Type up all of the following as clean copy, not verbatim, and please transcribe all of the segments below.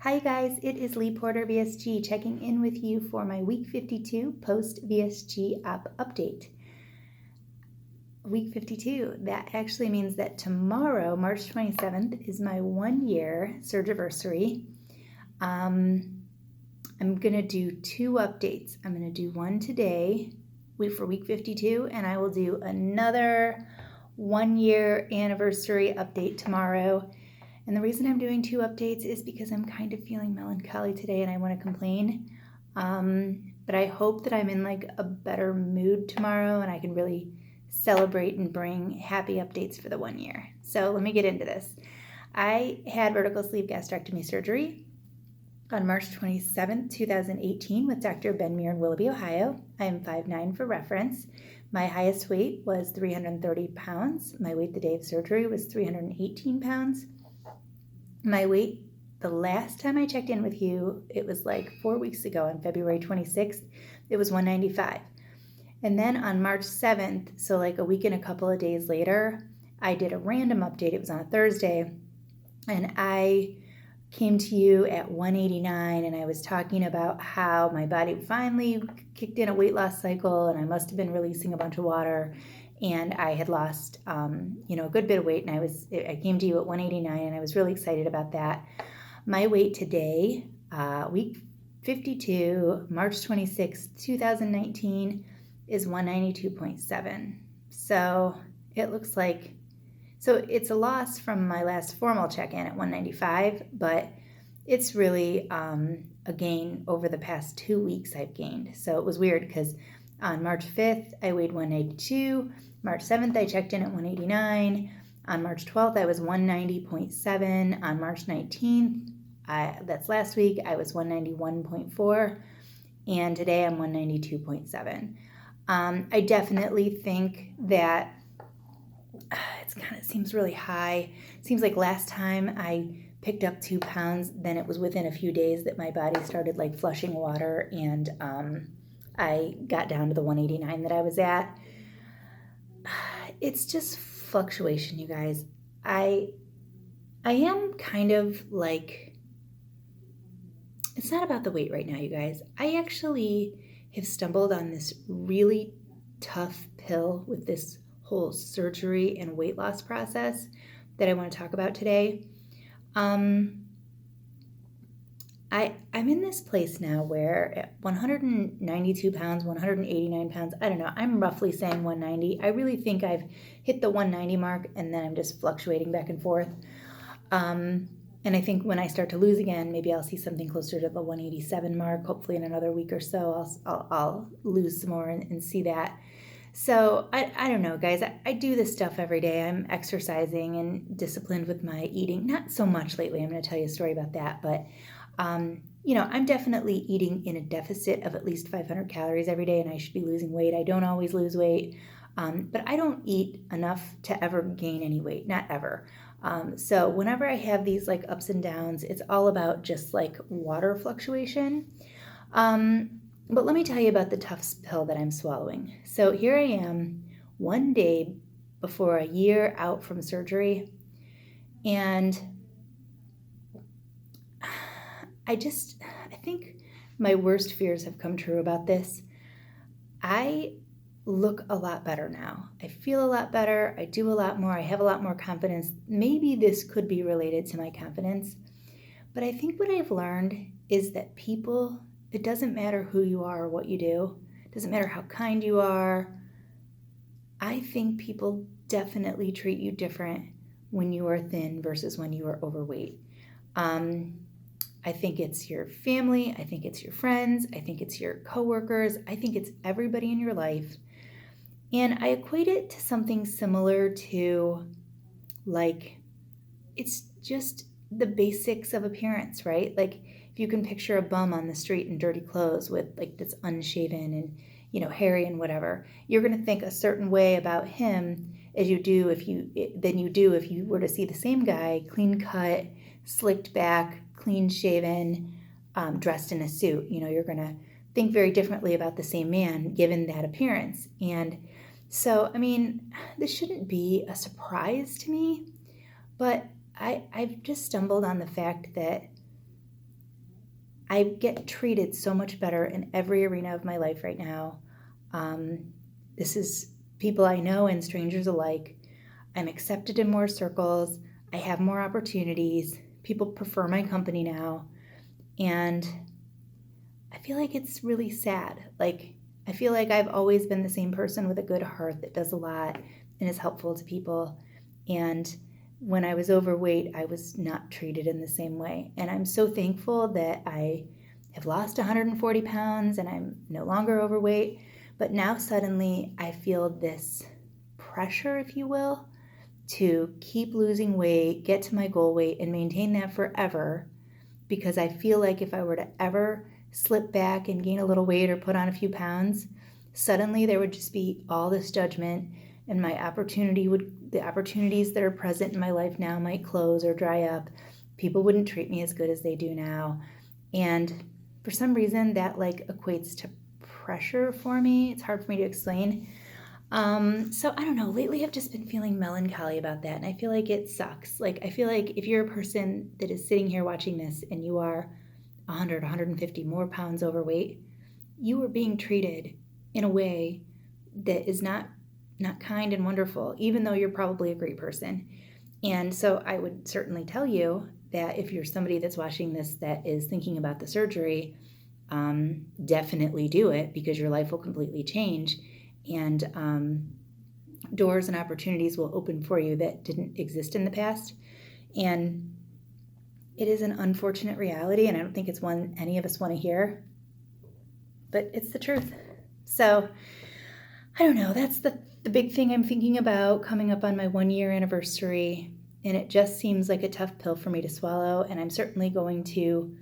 Hi guys, it is Lee Porter VSG checking in with you for my week 52 post VSG app update. Week 52, that actually means that tomorrow, March 27th, is my 1-year surgiversary. I'm going to do 2 updates. I'm going to do one today for week 52, and I will do another 1-year anniversary update tomorrow. And the reason I'm doing 2 updates is because I'm kind of feeling melancholy today and I want to complain. But I hope that I'm in like a better mood tomorrow and I can really celebrate and bring happy updates for the 1 year. So let me get into this. I had vertical sleeve gastrectomy surgery on March 27, 2018 with Dr. Ben Muir in Willoughby, Ohio. I am 5'9" for reference. My highest weight was 330 pounds. My weight the day of surgery was 318 pounds. My weight, the last time I checked in with you, it was like 4 weeks ago on February 26th, it was 195. And then on March 7th, so like a week and a couple of days later, I did a random update. It was on a Thursday, and I came to you at 189, and I was talking about how my body finally kicked in a weight loss cycle, and I must have been releasing a bunch of water, and I had lost, a good bit of weight, and I came to you at 189, and I was really excited about that. My weight today, week 52, March 26, 2019, is 192.7. So it looks like, it's a loss from my last formal check-in at 195, but it's really a gain over the past 2 weeks I've gained. So it was weird because on March 5th, I weighed 192. March 7th, I checked in at 189. On March 12th, I was 190.7. On March 19th, that's last week, I was 191.4. And today I'm 192.7. I definitely think that it seems really high. It seems like last time I picked up 2 pounds, then it was within a few days that my body started like flushing water, and I got down to the 189 that I was at. It's just fluctuation, you guys. I am kind of like, it's not about the weight right now, you guys. I actually have stumbled on this really tough pill with this whole surgery and weight loss process that I want to talk about today. I'm in this place now where at 192 pounds, 189 pounds, I don't know, I'm roughly saying 190. I really think I've hit the 190 mark, and then I'm just fluctuating back and forth. And I think when I start to lose again, maybe I'll see something closer to the 187 mark. Hopefully in another week or so, I'll lose some more and see that. So I don't know, guys. I do this stuff every day. I'm exercising and disciplined with my eating. Not so much lately. I'm going to tell you a story about that. But, I'm definitely eating in a deficit of at least 500 calories every day, and I should be losing weight. I don't always lose weight, but I don't eat enough to ever gain any weight. Not ever. So whenever I have these like ups and downs, it's all about just like water fluctuation. But let me tell you about the tough pill that I'm swallowing. So here I am, 1 day before a year out from surgery, and I think my worst fears have come true about this. I look a lot better now. I feel a lot better. I do a lot more. I have a lot more confidence. Maybe this could be related to my confidence, but I think what I've learned is that people, it doesn't matter who you are or what you do. It doesn't matter how kind you are. I think people definitely treat you different when you are thin versus when you are overweight. I think it's your family. I think it's your friends. I think it's your coworkers. I think it's everybody in your life. And I equate it to something similar to, like, it's just the basics of appearance, right? Like, if you can picture a bum on the street in dirty clothes with like that's unshaven and hairy and whatever, you're going to think a certain way about him as you do if you were to see the same guy, clean cut, slicked back, clean shaven, dressed in a suit. You're going to think very differently about the same man given that appearance. And so, this shouldn't be a surprise to me, but I've just stumbled on the fact that I get treated so much better in every arena of my life right now. This is people I know and strangers alike. I'm accepted in more circles. I have more opportunities. People prefer my company now. And I feel like it's really sad. Like, I feel like I've always been the same person with a good heart that does a lot and is helpful to people. And when I was overweight, I was not treated in the same way. And I'm so thankful that I have lost 140 pounds and I'm no longer overweight. But now suddenly I feel this pressure, if you will, to keep losing weight, get to my goal weight, and maintain that forever, because I feel like if I were to ever slip back and gain a little weight or put on a few pounds, suddenly there would just be all this judgment, and the opportunities that are present in my life now might close or dry up. People wouldn't treat me as good as they do now. And for some reason that like equates to pressure for me. It's hard for me to explain. So I don't know, lately I've just been feeling melancholy about that, and I feel like it sucks. Like, I feel like if you're a person that is sitting here watching this and you are 100, 150 more pounds overweight, you are being treated in a way that is not kind and wonderful, even though you're probably a great person. And so I would certainly tell you that if you're somebody that's watching this that is thinking about the surgery, definitely do it, because your life will completely change. And doors and opportunities will open for you that didn't exist in the past. And it is an unfortunate reality, and I don't think it's one any of us want to hear, but it's the truth. So I don't know, that's the big thing I'm thinking about coming up on my 1-year anniversary, and it just seems like a tough pill for me to swallow, and I'm certainly going to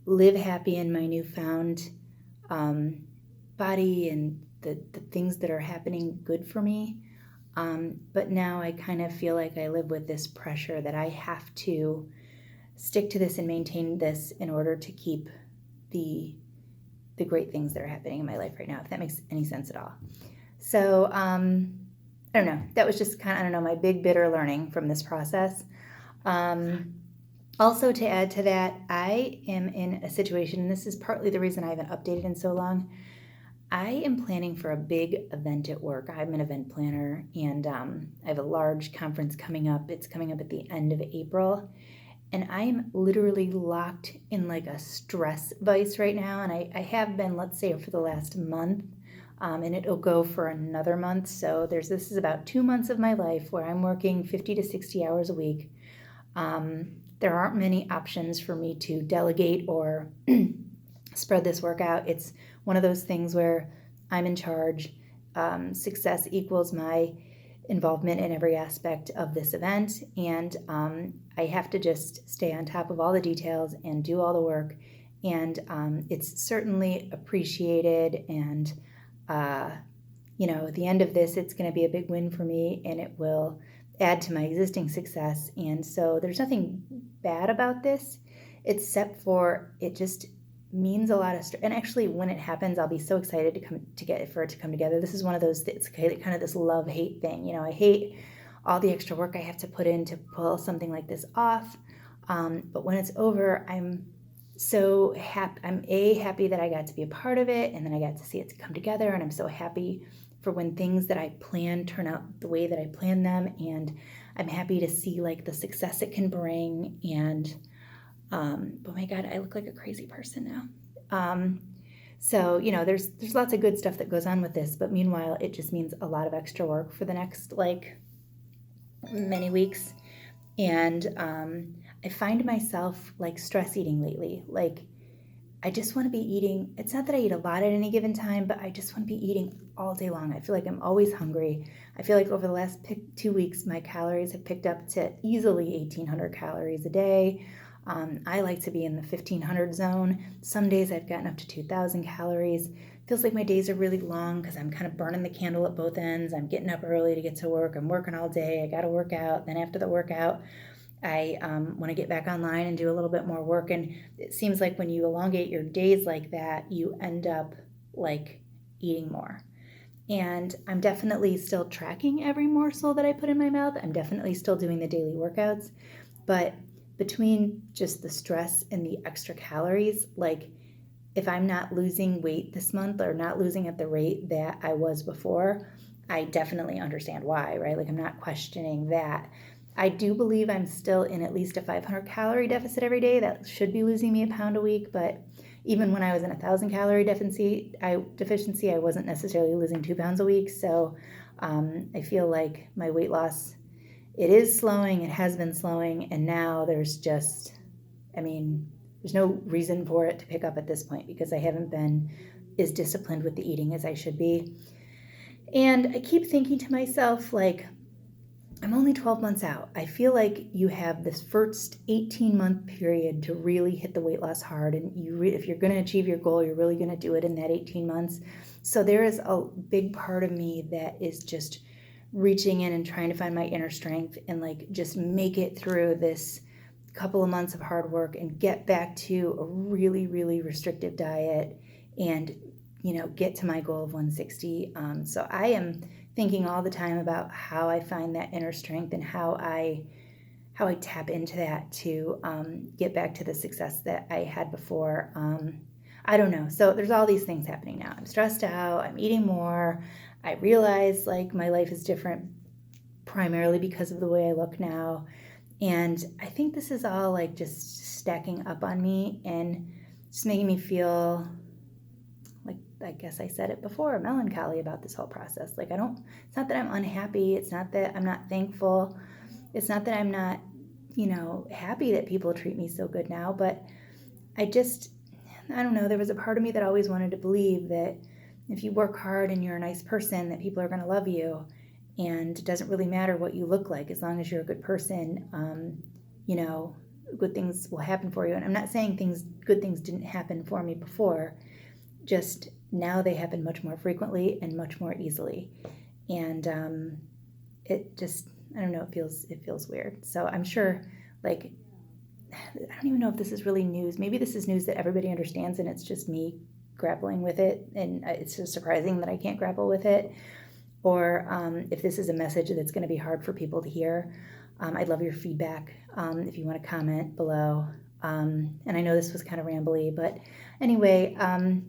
live happy in my newfound body and the things that are happening good for me. But now I kind of feel like I live with this pressure that I have to stick to this and maintain this in order to keep the great things that are happening in my life right now, if that makes any sense at all. So I don't know. That was just kind of, I don't know, my big bitter learning from this process. Also, to add to that, I am in a situation, and this is partly the reason I haven't updated in so long. I am planning for a big event at work. I'm an event planner, and I have a large conference coming up. It's coming up at the end of April, and I am literally locked in like a stress vice right now, and I have been, let's say, for the last month, and it'll go for another month. So this is about 2 months of my life where I'm working 50 to 60 hours a week. There aren't many options for me to delegate or spread this work out. It's one of those things where I'm in charge. Success equals my involvement in every aspect of this event, and I have to just stay on top of all the details and do all the work, and it's certainly appreciated, and at the end of this, it's going to be a big win for me, and it will add to my existing success. And so there's nothing bad about this, except for it just means a lot of stress. And actually, when it happens, I'll be so excited for it to come together. This is one of those, it's kind of this love-hate thing. I hate all the extra work I have to put in to pull something like this off. But when it's over, I'm so happy. I'm happy that I got to be a part of it, and then I got to see it come together. And I'm so happy for when things that I plan turn out the way that I plan them. And I'm happy to see like the success it can bring. And but my God, I look like a crazy person now. So, there's lots of good stuff that goes on with this, but meanwhile, it just means a lot of extra work for the next, many weeks. And I find myself, stress eating lately. I just want to be eating. It's not that I eat a lot at any given time, but I just want to be eating all day long. I feel like I'm always hungry. I feel like over the last 2 weeks, my calories have picked up to easily 1,800 calories a day. I like to be in the 1,500 zone. Some days I've gotten up to 2,000 calories. Feels like my days are really long because I'm kind of burning the candle at both ends. I'm getting up early to get to work. I'm working all day. I got to work out. Then after the workout, I want to get back online and do a little bit more work. And it seems like when you elongate your days like that, you end up eating more. And I'm definitely still tracking every morsel that I put in my mouth. I'm definitely still doing the daily workouts. But between just the stress and the extra calories, like if I'm not losing weight this month or not losing at the rate that I was before, I definitely understand why, right? Like I'm not questioning that. I do believe I'm still in at least a 500 calorie deficit every day. That should be losing me a pound a week, but even when I was in a 1,000 calorie deficiency, I wasn't necessarily losing 2 pounds a week. So I feel like my weight loss, it is slowing, it has been slowing, and now there's just, there's no reason for it to pick up at this point because I haven't been as disciplined with the eating as I should be. And I keep thinking to myself, like, I'm only 12 months out. I feel like you have this first 18-month period to really hit the weight loss hard. And if you're going to achieve your goal, you're really going to do it in that 18 months. So there is a big part of me that is just reaching in and trying to find my inner strength and like just make it through this couple of months of hard work and get back to a really, really restrictive diet and, get to my goal of 160. So I am thinking all the time about how I find that inner strength and how I tap into that to get back to the success that I had before. I don't know. So there's all these things happening now. I'm stressed out. I'm eating more. I realize like my life is different primarily because of the way I look now. And I think this is all like just stacking up on me and just making me feel like, I guess I said it before, melancholy about this whole process. Like it's not that I'm unhappy. It's not that I'm not thankful. It's not that I'm not, happy that people treat me so good now, but I don't know. There was a part of me that always wanted to believe that if you work hard and you're a nice person, that people are going to love you. And it doesn't really matter what you look like as long as you're a good person, good things will happen for you. And I'm not saying good things didn't happen for me before, just now they happen much more frequently and much more easily. And it just, I don't know, it feels weird. So I'm sure, like, I don't even know if this is really news. Maybe this is news that everybody understands and it's just me grappling with it. And it's just surprising that I can't grapple with it. Or if this is a message that's going to be hard for people to hear. I'd love your feedback if you want to comment below. And I know this was kind of rambly, but anyway,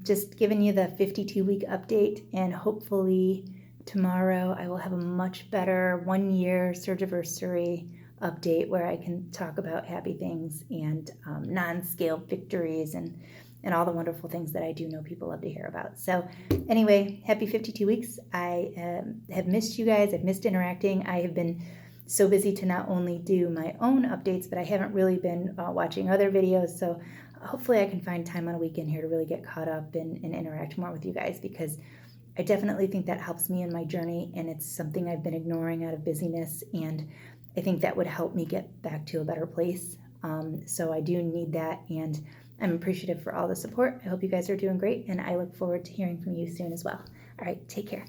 just giving you the 52-week update, and hopefully tomorrow I will have a much better 1-year Surgiversary update where I can talk about happy things and non-scale victories and all the wonderful things that I do know people love to hear about. So anyway, happy 52 weeks. I have missed you guys. I've missed interacting. I have been so busy to not only do my own updates, but I haven't really been watching other videos. So hopefully I can find time on a weekend here to really get caught up and interact more with you guys, because I definitely think that helps me in my journey, and it's something I've been ignoring out of busyness, and I think that would help me get back to a better place. So I do need that, and I'm appreciative for all the support. I hope you guys are doing great, and I look forward to hearing from you soon as well. All right, take care.